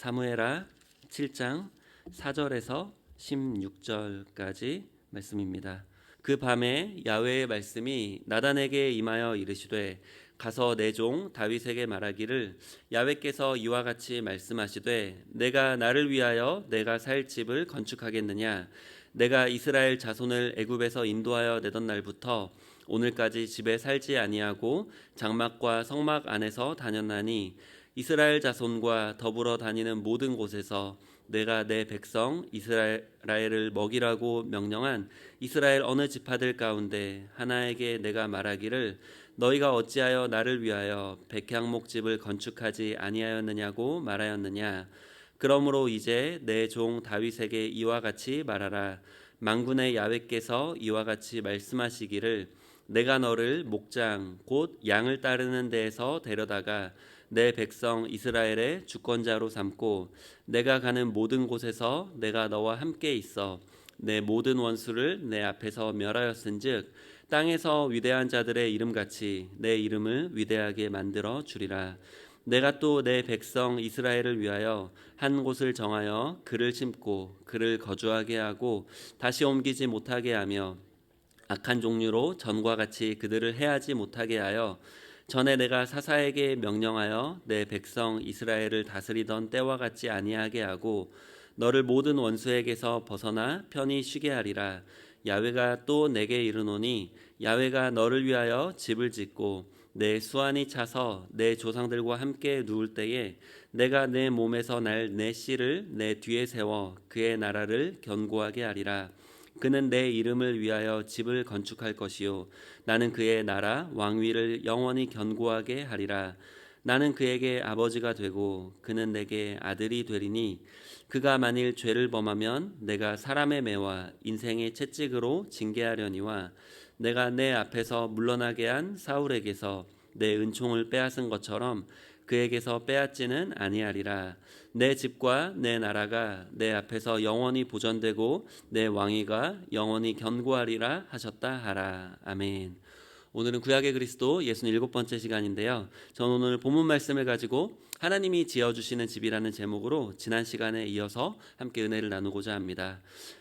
사무엘하 7장 4절에서 16절까지 말씀입니다. 그 밤에 야훼의 말씀이 나단에게 임하여 이르시되 가서 내 종 다윗에게 말하기를 야훼께서 이와 같이 말씀하시되 내가 나를 위하여 내가 살 집을 건축하겠느냐. 내가 이스라엘 자손을 애굽에서 인도하여 내던 날부터 오늘까지 집에 살지 아니하고 장막과 성막 안에서 다녔나니 이스라엘 자손과 더불어 다니는 모든 곳에서 내가 내 백성 이스라엘을 먹이라고 명령한 이스라엘 어느 지파들 가운데 하나에게 내가 말하기를 너희가 어찌하여 나를 위하여 백향목집을 건축하지 아니하였느냐고 말하였느냐. 그러므로 이제 내 종 다윗에게 이와 같이 말하라. 만군의 야훼께서 이와 같이 말씀하시기를 내가 너를 목장 곧 양을 따르는 데에서 데려다가 내 백성 이스라엘의 주권자로 삼고 내가 가는 모든 곳에서 내가 너와 함께 있어 내 모든 원수를 내 앞에서 멸하였은즉 땅에서 위대한 자들의 이름같이 내 이름을 위대하게 만들어 주리라. 내가 또 내 백성 이스라엘을 위하여 한 곳을 정하여 그를 심고 그를 거주하게 하고 다시 옮기지 못하게 하며 악한 종류로 전과 같이 그들을 해하지 못하게 하여 전에 내가 사사에게 명령하여 내 백성 이스라엘을 다스리던 때와 같지 아니하게 하고 너를 모든 원수에게서 벗어나 편히 쉬게 하리라. 야훼가 또 내게 이르노니 야훼가 너를 위하여 집을 짓고 내 수완이 차서 내 조상들과 함께 누울 때에 내가 내 몸에서 날 내 씨를 내 뒤에 세워 그의 나라를 견고하게 하리라. 그는 내 이름을 위하여 집을 건축할 것이요 나는 그의 나라 왕위를 영원히 견고하게 하리라. 나는 그에게 아버지가 되고 그는 내게 아들이 되리니 그가 만일 죄를 범하면 내가 사람의 매와 인생의 채찍으로 징계하려니와 내가 내 앞에서 물러나게 한 사울에게서 내 은총을 빼앗은 것처럼 그에게서 빼앗지는 아니하리라. 내 집과 내 나라가 내 앞에서 영원히 보존되고 내 왕위가 영원히 견고하리라 하셨다 하라. 아멘. 오늘은 구약의 그리스도 67번째 시간인데요. 저는 오늘 본문 말씀을 가지고 하나님이 지어주시는 집이라는 제목으로 지난 시간에 이어서 함께 은혜를 나누고자 합니다.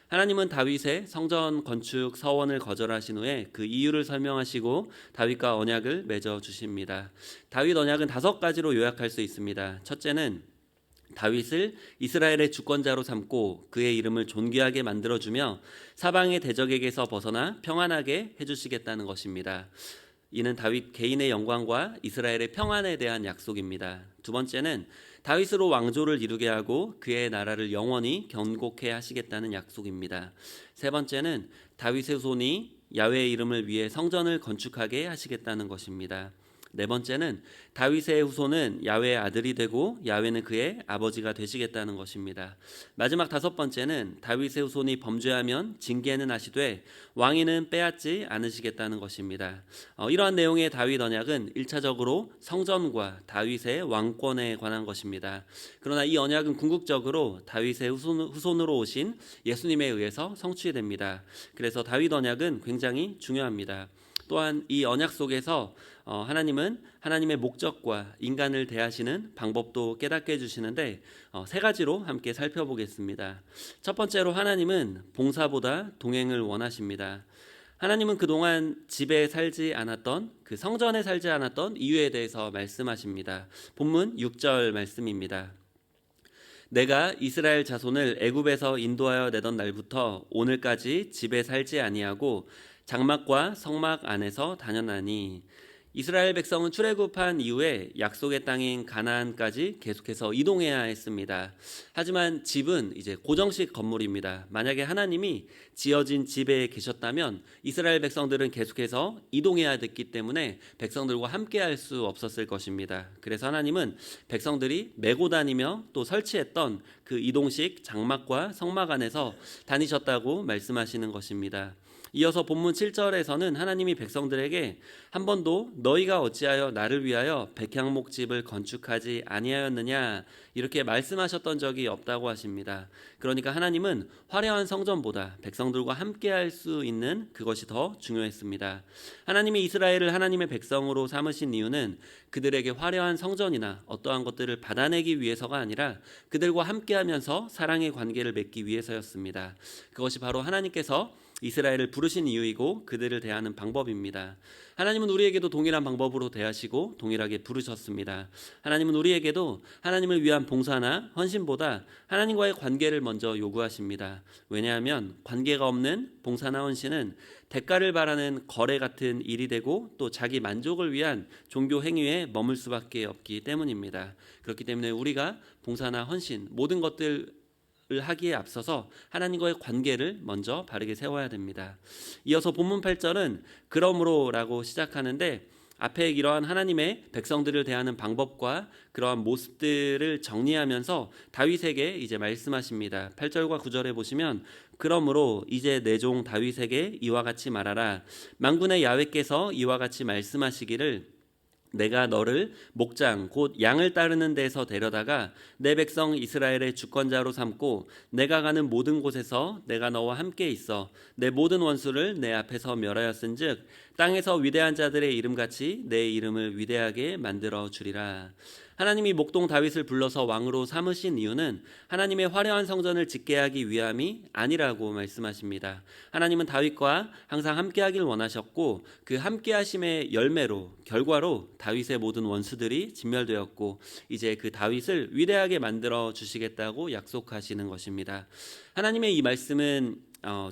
하나님은 다윗의 성전 건축 서원을 거절하신 후에 그 이유를 설명하시고 다윗과 언약을 맺어 주십니다. 다윗 언약은 5가지로 요약할 수 있습니다. 첫째는 다윗을 이스라엘의 주권자로 삼고 그의 이름을 존귀하게 만들어주며 사방의 대적에게서 벗어나 평안하게 해주시겠다는 것입니다. 이는 다윗 개인의 영광과 이스라엘의 평안에 대한 약속입니다. 두 번째는 다윗으로 왕조를 이루게 하고 그의 나라를 영원히 견고케 하시겠다는 약속입니다. 세 번째는 다윗의 후손이 야훼의 이름을 위해 성전을 건축하게 하시겠다는 것입니다. 네 번째는 다윗의 후손은 야훼의 아들이 되고 야훼는 그의 아버지가 되시겠다는 것입니다. 마지막 5번째는 다윗의 후손이 범죄하면 징계는 하시되 왕위는 빼앗지 않으시겠다는 것입니다. 이러한 내용의 다윗 언약은 1차적으로 성전과 다윗의 왕권에 관한 것입니다. 그러나 이 언약은 궁극적으로 다윗의 후손으로 오신 예수님에 의해서 성취됩니다. 그래서 다윗 언약은 굉장히 중요합니다. 또한 이 언약 속에서 하나님은 하나님의 목적과 인간을 대하시는 방법도 깨닫게 해주시는데 3가지로 함께 살펴보겠습니다. 첫 번째로 하나님은 봉사보다 동행을 원하십니다. 하나님은 그동안 집에 살지 않았던 그 성전에 살지 않았던 이유에 대해서 말씀하십니다. 본문 6절 말씀입니다. 내가 이스라엘 자손을 애굽에서 인도하여 내던 날부터 오늘까지 집에 살지 아니하고 장막과 성막 안에서 다녔나니 이스라엘 백성은 출애굽한 이후에 약속의 땅인 가나안까지 계속해서 이동해야 했습니다. 하지만 집은 이제 고정식 건물입니다. 만약에 하나님이 지어진 집에 계셨다면 이스라엘 백성들은 계속해서 이동해야 됐기 때문에 백성들과 함께 할 수 없었을 것입니다. 그래서 하나님은 백성들이 메고 다니며 또 설치했던 그 이동식 장막과 성막 안에서 다니셨다고 말씀하시는 것입니다. 이어서 본문 7절에서는 하나님이 백성들에게 한 번도 너희가 어찌하여 나를 위하여 백향목집을 건축하지 아니하였느냐 이렇게 말씀하셨던 적이 없다고 하십니다. 그러니까 하나님은 화려한 성전보다 백성들과 함께할 수 있는 그것이 더 중요했습니다. 하나님이 이스라엘을 하나님의 백성으로 삼으신 이유는 그들에게 화려한 성전이나 어떠한 것들을 받아내기 위해서가 아니라 그들과 함께하면서 사랑의 관계를 맺기 위해서였습니다. 그것이 바로 하나님께서 이스라엘을 부르신 이유이고 그들을 대하는 방법입니다. 하나님은 우리에게도 동일한 방법으로 대하시고 동일하게 부르셨습니다. 하나님은 우리에게도 하나님을 위한 봉사나 헌신보다 하나님과의 관계를 먼저 요구하십니다. 왜냐하면 관계가 없는 봉사나 헌신은 대가를 바라는 거래 같은 일이 되고 또 자기 만족을 위한 종교 행위에 머물 수밖에 없기 때문입니다. 그렇기 때문에 우리가 봉사나 헌신 모든 것들 하기에 앞서서 하나님과의 관계를 먼저 바르게 세워야 됩니다. 이어서 본문 8절은 그러므로라고 시작하는데 앞에 이러한 하나님의 백성들을 대하는 방법과 그러한 모습들을 정리하면서 다윗에게 이제 말씀하십니다. 8절과 9절에 보시면 그러므로 이제 내 종 다윗에게 이와 같이 말하라. 만군의 야훼께서 이와 같이 말씀하시기를 내가 너를 목장 곧 양을 따르는 데서 데려다가 내 백성 이스라엘의 주권자로 삼고 내가 가는 모든 곳에서 내가 너와 함께 있어 내 모든 원수를 내 앞에서 멸하였은즉 땅에서 위대한 자들의 이름같이 내 이름을 위대하게 만들어 주리라. 하나님이 목동 다윗을 불러서 왕으로 삼으신 이유는 하나님의 화려한 성전을 짓게 하기 위함이 아니라고 말씀하십니다. 하나님은 다윗과 항상 함께하길 원하셨고 그 함께하심의 열매로 결과로 다윗의 모든 원수들이 진멸되었고 이제 그 다윗을 위대하게 만들어 주시겠다고 약속하시는 것입니다. 하나님의 이 말씀은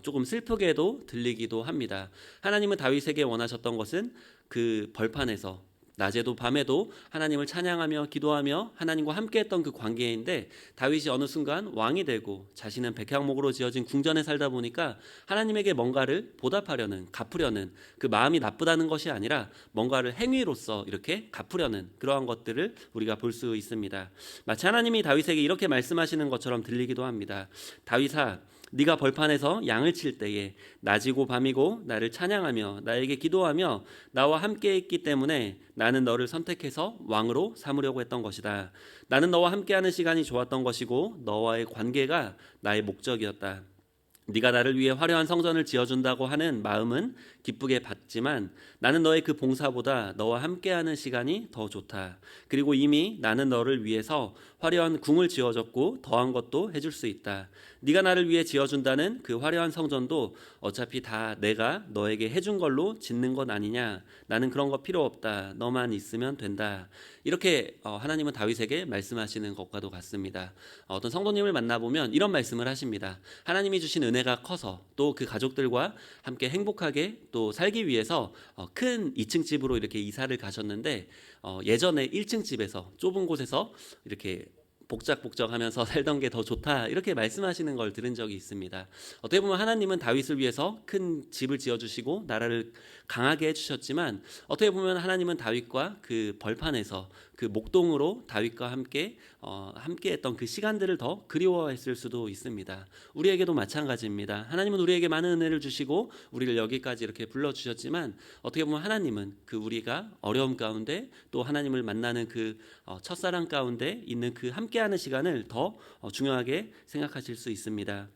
조금 슬프게도 들리기도 합니다. 하나님은 다윗에게 원하셨던 것은 그 벌판에서 낮에도 밤에도 하나님을 찬양하며 기도하며 하나님과 함께했던 그 관계인데 다윗이 어느 순간 왕이 되고 자신은 백향목으로 지어진 궁전에 살다 보니까 하나님에게 뭔가를 보답하려는 갚으려는 그 마음이 나쁘다는 것이 아니라 뭔가를 행위로서 이렇게 갚으려는 그러한 것들을 우리가 볼 수 있습니다. 마치 하나님이 다윗에게 이렇게 말씀하시는 것처럼 들리기도 합니다. 다윗아, 네가 벌판에서 양을 칠 때에 낮이고 밤이고 나를 찬양하며 나에게 기도하며 나와 함께 있기 때문에 나는 너를 선택해서 왕으로 삼으려고 했던 것이다. 나는 너와 함께하는 시간이 좋았던 것이고 너와의 관계가 나의 목적이었다. 네가 나를 위해 화려한 성전을 지어준다고 하는 마음은 기쁘게 받지만 나는 너의 그 봉사보다 너와 함께하는 시간이 더 좋다. 그리고 이미 나는 너를 위해서 화려한 궁을 지어줬고 더한 것도 해줄 수 있다. 네가 나를 위해 지어준다는 그 화려한 성전도 어차피 다 내가 너에게 해준 걸로 짓는 것 아니냐. 나는 그런 거 필요 없다. 너만 있으면 된다. 이렇게 하나님은 다윗에게 말씀하시는 것과도 같습니다. 어떤 성도님을 만나보면 이런 말씀을 하십니다. 하나님이 주신 은혜가 커서 또 그 가족들과 함께 행복하게 또 살기 위해서 큰 2층 집으로 이렇게 이사를 가셨는데 예전에 1층 집에서 좁은 곳에서 이렇게 복작복작하면서 살던 게 더 좋다 이렇게 말씀하시는 걸 들은 적이 있습니다. 어떻게 보면 하나님은 다윗을 위해서 큰 집을 지어주시고 나라를 강하게 해주셨지만 어떻게 보면 하나님은 다윗과 그 벌판에서 그 목동으로 다윗과 함께했던 그 시간들을 더 그리워했을 수도 있습니다. 우리에게도 마찬가지입니다. 하나님은 우리에게 많은 은혜를 주시고 우리를 여기까지 이렇게 불러주셨지만 어떻게 보면 하나님은 그 우리가 어려움 가운데 또 하나님을 만나는 그 첫사랑 가운데 있는 그 함께하는 시간을 더 중요하게 생각하실 수 있습니다.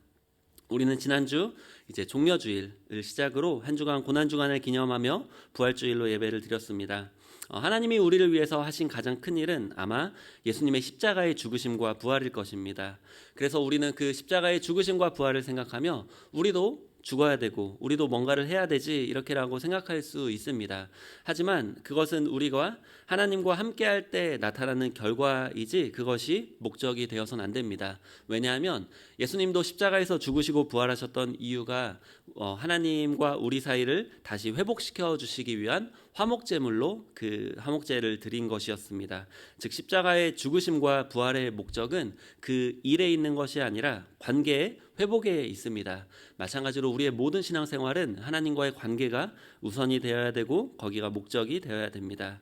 우리는 지난주 이제 종려주일을 시작으로 한 주간 고난주간을 기념하며 부활주일로 예배를 드렸습니다. 하나님이 우리를 위해서 하신 가장 큰 일은 아마 예수님의 십자가의 죽으심과 부활일 것입니다. 그래서 우리는 그 십자가의 죽으심과 부활을 생각하며 우리도 죽어야 되고 우리도 뭔가를 해야 되지 이렇게라고 생각할 수 있습니다. 하지만 그것은 우리가 하나님과 함께할 때 나타나는 결과이지 그것이 목적이 되어서는 안 됩니다. 왜냐하면 예수님도 십자가에서 죽으시고 부활하셨던 이유가 하나님과 우리 사이를 다시 회복시켜 주시기 위한 화목제물로 그 화목제를 드린 것이었습니다. 즉 십자가의 죽으심과 부활의 목적은 그 일에 있는 것이 아니라 관계의 회복에 있습니다. 마찬가지로 우리의 모든 신앙생활은 하나님과의 관계가 우선이 되어야 되고 거기가 목적이 되어야 됩니다.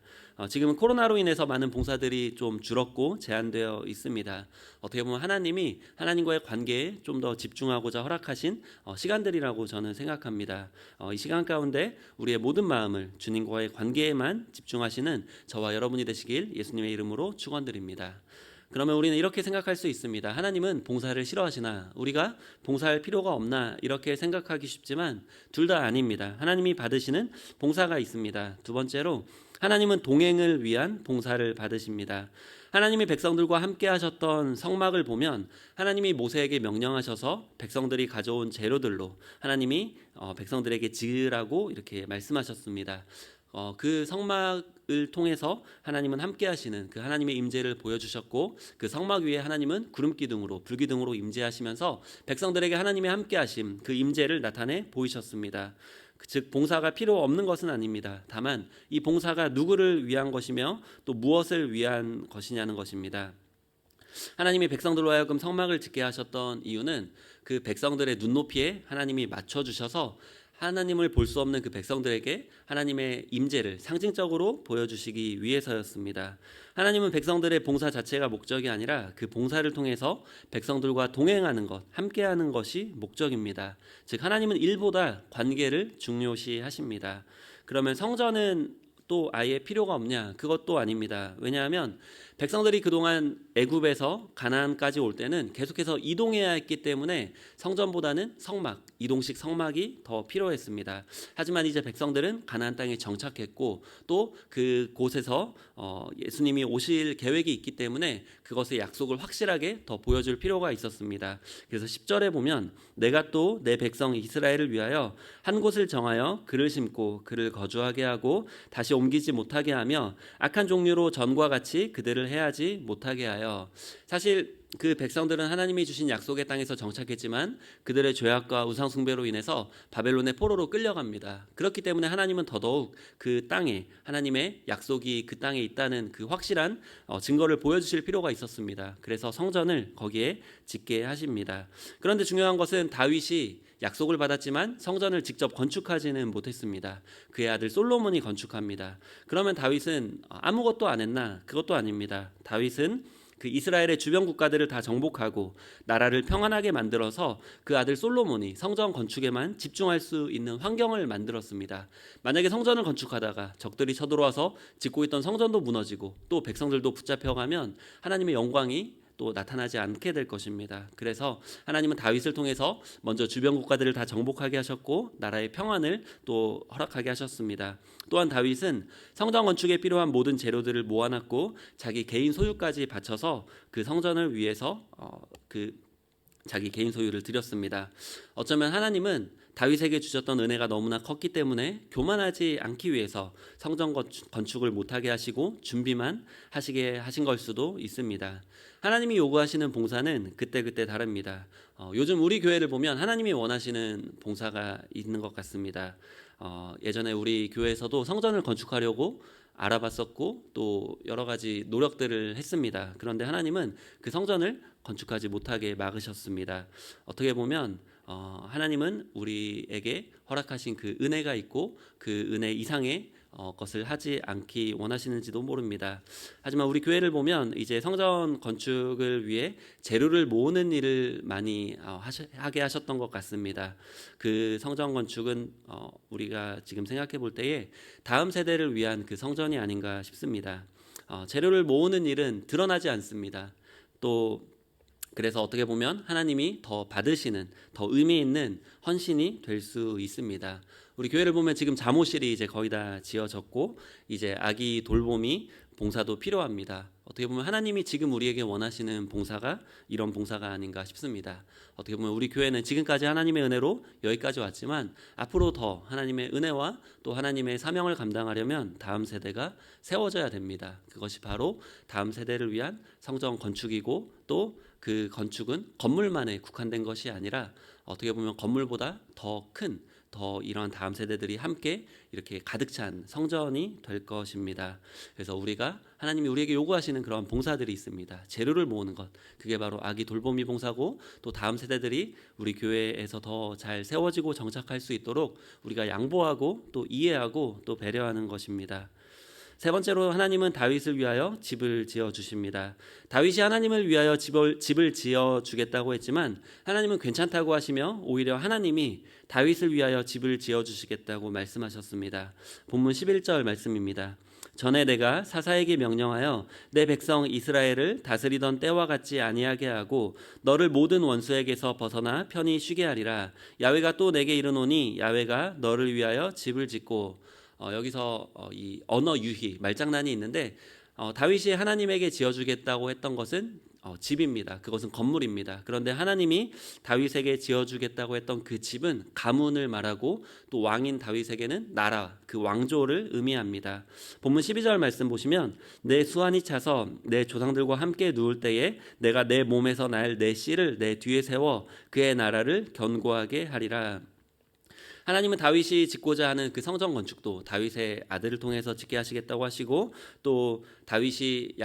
지금은 코로나로 인해서 많은 봉사들이 좀 줄었고 제한되어 있습니다. 어떻게 보면 하나님이 하나님과의 관계에 좀 더 집중하고자 허락하신 시간들이라고 저는 생각합니다. 이 시간 가운데 우리의 모든 마음을 주님과의 관계에만 집중하시는 저와 여러분이 되시길 예수님의 이름으로 축원드립니다. 그러면 우리는 이렇게 생각할 수 있습니다. 하나님은 봉사를 싫어하시나? 우리가 봉사할 필요가 없나? 이렇게 생각하기 쉽지만 둘 다 아닙니다. 하나님이 받으시는 봉사가 있습니다. 두 번째로 하나님은 동행을 위한 봉사를 받으십니다. 하나님이 백성들과 함께 하셨던 성막을 보면 하나님이 모세에게 명령하셔서 백성들이 가져온 재료들로 하나님이 백성들에게 지으라고 이렇게 말씀하셨습니다. 그 성막을 통해서 하나님은 함께 하시는 그 하나님의 임재를 보여주셨고 그 성막 위에 하나님은 구름 기둥으로 불 기둥으로 임재하시면서 백성들에게 하나님의 함께 하심 그 임재를 나타내 보이셨습니다. 즉 봉사가 필요 없는 것은 아닙니다. 다만 이 봉사가 누구를 위한 것이며 또 무엇을 위한 것이냐는 것입니다. 하나님이 백성들로 하여금 성막을 짓게 하셨던 이유는 그 백성들의 눈높이에 하나님이 맞춰주셔서 하나님을 볼 수 없는 그 백성들에게 하나님의 임재를 상징적으로 보여주시기 위해서였습니다. 하나님은 백성들의 봉사 자체가 목적이 아니라 그 봉사를 통해서 백성들과 동행하는 것, 함께하는 것이 목적입니다. 즉 하나님은 일보다 관계를 중요시하십니다. 그러면 성전은 또 아예 필요가 없냐? 그것도 아닙니다. 왜냐하면 백성들이 그동안 애굽에서 가나안까지 올 때는 계속해서 이동해야 했기 때문에 성전보다는 성막, 이동식 성막이 더 필요했습니다. 하지만 이제 백성들은 가나안 땅에 정착했고 또 그곳에서 예수님이 오실 계획이 있기 때문에 그것의 약속을 확실하게 더 보여줄 필요가 있었습니다. 그래서 10절에 보면 내가 또 내 백성 이스라엘을 위하여 한 곳을 정하여 그를 심고 그를 거주하게 하고 다시 옮기지 못하게 하며 악한 종류로 전과 같이 그들을 해하지 못하게 하여. 사실 그 백성들은 하나님이 주신 약속의 땅에서 정착했지만 그들의 죄악과 우상 숭배로 인해서 바벨론의 포로로 끌려갑니다. 그렇기 때문에 하나님은 더더욱 그 땅에 하나님의 약속이 그 땅에 있다는 그 확실한 증거를 보여주실 필요가 있었습니다. 그래서 성전을 거기에 짓게 하십니다. 그런데 중요한 것은 다윗이 약속을 받았지만 성전을 직접 건축하지는 못했습니다. 그의 아들 솔로몬이 건축합니다. 그러면 다윗은 아무것도 안 했나? 그것도 아닙니다. 다윗은 그 이스라엘의 주변 국가들을 다 정복하고 나라를 평안하게 만들어서 그 아들 솔로몬이 성전 건축에만 집중할 수 있는 환경을 만들었습니다. 만약에 성전을 건축하다가 적들이 쳐들어와서 짓고 있던 성전도 무너지고 또 백성들도 붙잡혀가면 하나님의 영광이 또 나타나지 않게 될 것입니다. 그래서 하나님은 다윗을 통해서 먼저 주변 국가들을 다 정복하게 하셨고 나라의 평안을 또 허락하게 하셨습니다. 또한 다윗은 성전 건축에 필요한 모든 재료들을 모아놨고 자기 개인 소유까지 바쳐서 그 성전을 위해서 자기 개인 소유를 드렸습니다. 어쩌면 하나님은 다윗에게 주셨던 은혜가 너무나 컸기 때문에 교만하지 않기 위해서 성전 건축을 못하게 하시고 준비만 하시게 하신 걸 수도 있습니다. 하나님이 요구하시는 봉사는 그때그때 다릅니다. 요즘 우리 교회를 보면 하나님이 원하시는 봉사가 있는 것 같습니다. 예전에 우리 교회에서도 성전을 건축하려고 알아봤었고 또 여러 가지 노력들을 했습니다. 그런데 하나님은 그 성전을 건축하지 못하게 막으셨습니다. 어떻게 보면 하나님은 우리에게 허락하신 그 은혜가 있고 그 은혜 이상의 것을 하지 않기 원하시는지도 모릅니다. 하지만 우리 교회를 보면 이제 성전 건축을 위해 재료를 모으는 일을 많이 하게 하셨던 것 같습니다. 그 성전 건축은 우리가 지금 생각해 볼 때에 다음 세대를 위한 그 성전이 아닌가 싶습니다. 재료를 모으는 일은 드러나지 않습니다. 또 그래서 어떻게 보면 하나님이 더 받으시는 더 의미 있는 헌신이 될 수 있습니다. 우리 교회를 보면 지금 잠옷실이 이제 거의 다 지어졌고 이제 아기 돌봄이 봉사도 필요합니다. 어떻게 보면 하나님이 지금 우리에게 원하시는 봉사가 이런 봉사가 아닌가 싶습니다. 어떻게 보면 우리 교회는 지금까지 하나님의 은혜로 여기까지 왔지만 앞으로 더 하나님의 은혜와 또 하나님의 사명을 감당하려면 다음 세대가 세워져야 됩니다. 그것이 바로 다음 세대를 위한 성전 건축이고 또 그 건축은 건물만에 국한된 것이 아니라 어떻게 보면 건물보다 더 큰 더 이런 다음 세대들이 함께 이렇게 가득 찬 성전이 될 것입니다. 그래서 우리가 하나님이 우리에게 요구하시는 그런 봉사들이 있습니다. 재료를 모으는 것, 그게 바로 아기 돌보미 봉사고, 또 다음 세대들이 우리 교회에서 더 잘 세워지고 정착할 수 있도록 우리가 양보하고 또 이해하고 또 배려하는 것입니다. 세 번째로 하나님은 다윗을 위하여 집을 지어 주십니다. 다윗이 하나님을 위하여 집을 지어 주겠다고 했지만 하나님은 괜찮다고 하시며 오히려 하나님이 다윗을 위하여 집을 지어 주시겠다고 말씀하셨습니다. 본문 11절 말씀입니다. 전에 내가 사사에게 명령하여 내 백성 이스라엘을 다스리던 때와 같지 아니하게 하고 너를 모든 원수에게서 벗어나 편히 쉬게 하리라. 야훼가 또 내게 이르노니 야훼가 너를 위하여 집을 짓고, 여기서 이 언어 유희 말장난이 있는데, 다윗이 하나님에게 지어주겠다고 했던 것은 집입니다. 그것은 건물입니다. 그런데 하나님이 다윗에게 지어주겠다고 했던 그 집은 가문을 말하고 또 왕인 다윗에게는 나라, 그 왕조를 의미합니다. 본문 12절 말씀 보시면 내 수완이 차서 내 조상들과 함께 누울 때에 내가 내 몸에서 날 내 씨를 내 뒤에 세워 그의 나라를 견고하게 하리라. 하나님은 다윗이 짓고자 하는 그 성전 건축도 다윗의 아들을 통해서 짓게 하시겠다고 하시고, 또 다윗이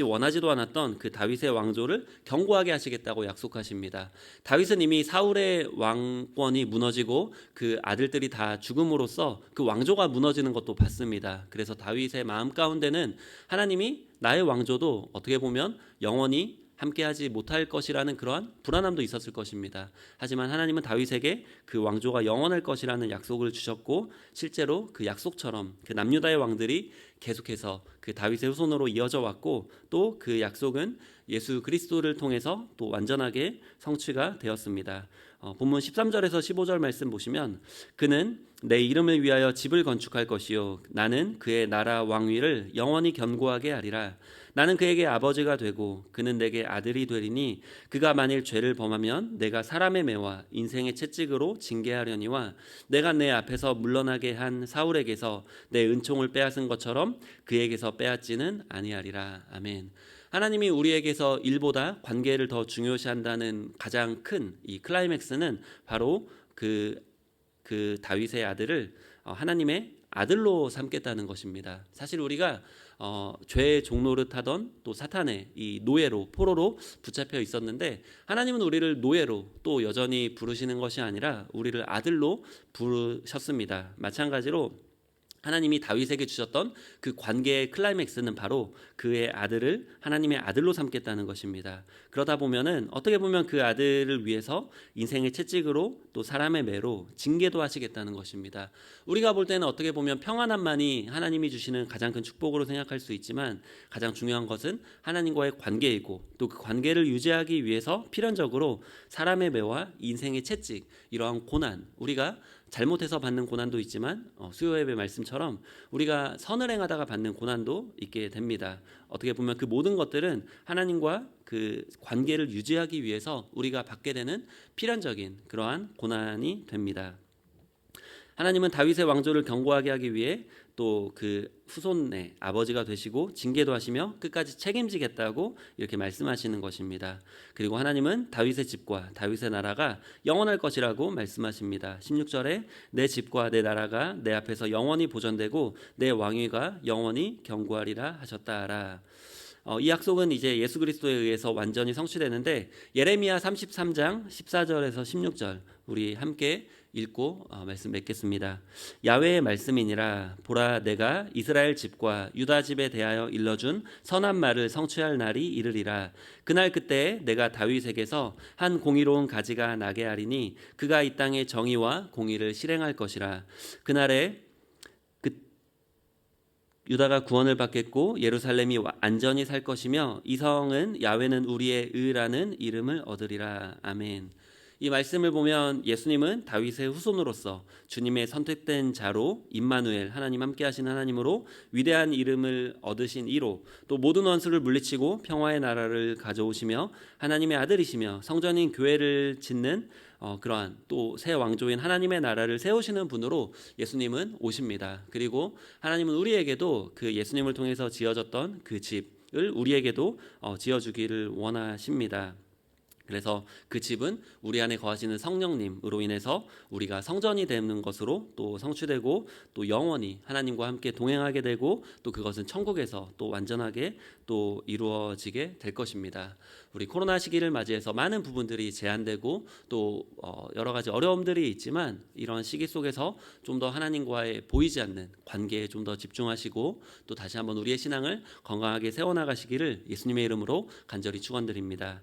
원하지도 않았던 그 다윗의 왕조를 견고하게 하시겠다고 약속하십니다. 다윗은 이미 사울의 왕권이 무너지고 그 아들들이 다 죽음으로써 그 왕조가 무너지는 것도 봤습니다. 그래서 다윗의 마음 가운데는 하나님이 나의 왕조도 어떻게 보면 영원히 함께하지 못할 것이라는 그러한 불안함도 있었을 것입니다. 하지만 하나님은 다윗에게 그 왕조가 영원할 것이라는 약속을 주셨고, 실제로 그 약속처럼 그 남유다의 왕들이 계속해서 그 다윗의 후손으로 이어져 왔고, 또 그 약속은 예수 그리스도를 통해서 또 완전하게 성취가 되었습니다. 본문 13절에서 15절 말씀 보시면 그는 내 이름을 위하여 집을 건축할 것이요 나는 그의 나라 왕위를 영원히 견고하게 하리라. 나는 그에게 아버지가 되고 그는 내게 아들이 되리니 그가 만일 죄를 범하면 내가 사람의 매와 인생의 채찍으로 징계하려니와 내가 내 앞에서 물러나게 한 사울에게서 내 은총을 빼앗은 것처럼 그에게서 빼앗지는 아니하리라. 아멘. 하나님이 우리에게서 일보다 관계를 더 중요시한다는 가장 큰 이 클라이맥스는 바로 그 다윗의 아들을 하나님의 아들로 삼겠다는 것입니다. 사실 우리가 죄의 종노릇하던 또 사탄의 이 노예로, 포로로 붙잡혀 있었는데, 하나님은 우리를 노예로 또 여전히 부르시는 것이 아니라 우리를 아들로 부르셨습니다. 마찬가지로 하나님이 다윗에게 주셨던 그 관계의 클라이맥스는 바로 그의 아들을 하나님의 아들로 삼겠다는 것입니다. 그러다 보면은 어떻게 보면 그 아들을 위해서 인생의 채찍으로 또 사람의 매로 징계도 하시겠다는 것입니다. 우리가 볼 때는 어떻게 보면 평안함만이 하나님이 주시는 가장 큰 축복으로 생각할 수 있지만, 가장 중요한 것은 하나님과의 관계이고, 또 그 관계를 유지하기 위해서 필연적으로 사람의 매와 인생의 채찍, 이러한 고난, 우리가 잘못해서 받는 고난도 있지만 수요예배 말씀처럼 우리가 선을 행하다가 받는 고난도 있게 됩니다. 어떻게 보면 그 모든 것들은 하나님과 그 관계를 유지하기 위해서 우리가 받게 되는 필연적인 그러한 고난이 됩니다. 하나님은 다윗의 왕조를 견고하게 하기 위해 또 그 후손의 아버지가 되시고 징계도 하시며 끝까지 책임지겠다고 이렇게 말씀하시는 것입니다. 그리고 하나님은 다윗의 집과 다윗의 나라가 영원할 것이라고 말씀하십니다. 16절에 내 집과 내 나라가 내 앞에서 영원히 보존되고 내 왕위가 영원히 견고하리라 하셨다라. 이 약속은 이제 예수 그리스도에 의해서 완전히 성취되는데, 예레미야 33장 14절에서 16절 우리 함께 읽고 말씀 맺겠습니다. 야훼의 말씀이니라. 보라, 내가 이스라엘 집과 유다 집에 대하여 일러준 선한 말을 성취할 날이 이르리라. 그날 그때 내가 다윗에게서 한 공의로운 가지가 나게 하리니 그가 이 땅의 정의와 공의를 실행할 것이라. 그날에 유다가 구원을 받겠고 예루살렘이 안전히 살 것이며 이 성은 야훼는 우리의 의라는 이름을 얻으리라. 아멘. 이 말씀을 보면 예수님은 다윗의 후손으로서 주님의 선택된 자로 임마누엘, 하나님 함께 하신 하나님으로 위대한 이름을 얻으신 이로, 또 모든 원수를 물리치고 평화의 나라를 가져오시며 하나님의 아들이시며 성전인 교회를 짓는 그러한 또 새 왕조인 하나님의 나라를 세우시는 분으로 예수님은 오십니다. 그리고 하나님은 우리에게도 그 예수님을 통해서 지어졌던 그 집을 우리에게도 지어주기를 원하십니다. 그래서 그 집은 우리 안에 거하시는 성령님으로 인해서 우리가 성전이 되는 것으로 또 성취되고 또 영원히 하나님과 함께 동행하게 되고 또 그것은 천국에서 또 완전하게 또 이루어지게 될 것입니다. 우리 코로나 시기를 맞이해서 많은 부분들이 제한되고 또 여러 가지 어려움들이 있지만 이런 시기 속에서 좀 더 하나님과의 보이지 않는 관계에 좀 더 집중하시고 또 다시 한번 우리의 신앙을 건강하게 세워나가시기를 예수님의 이름으로 간절히 축원드립니다.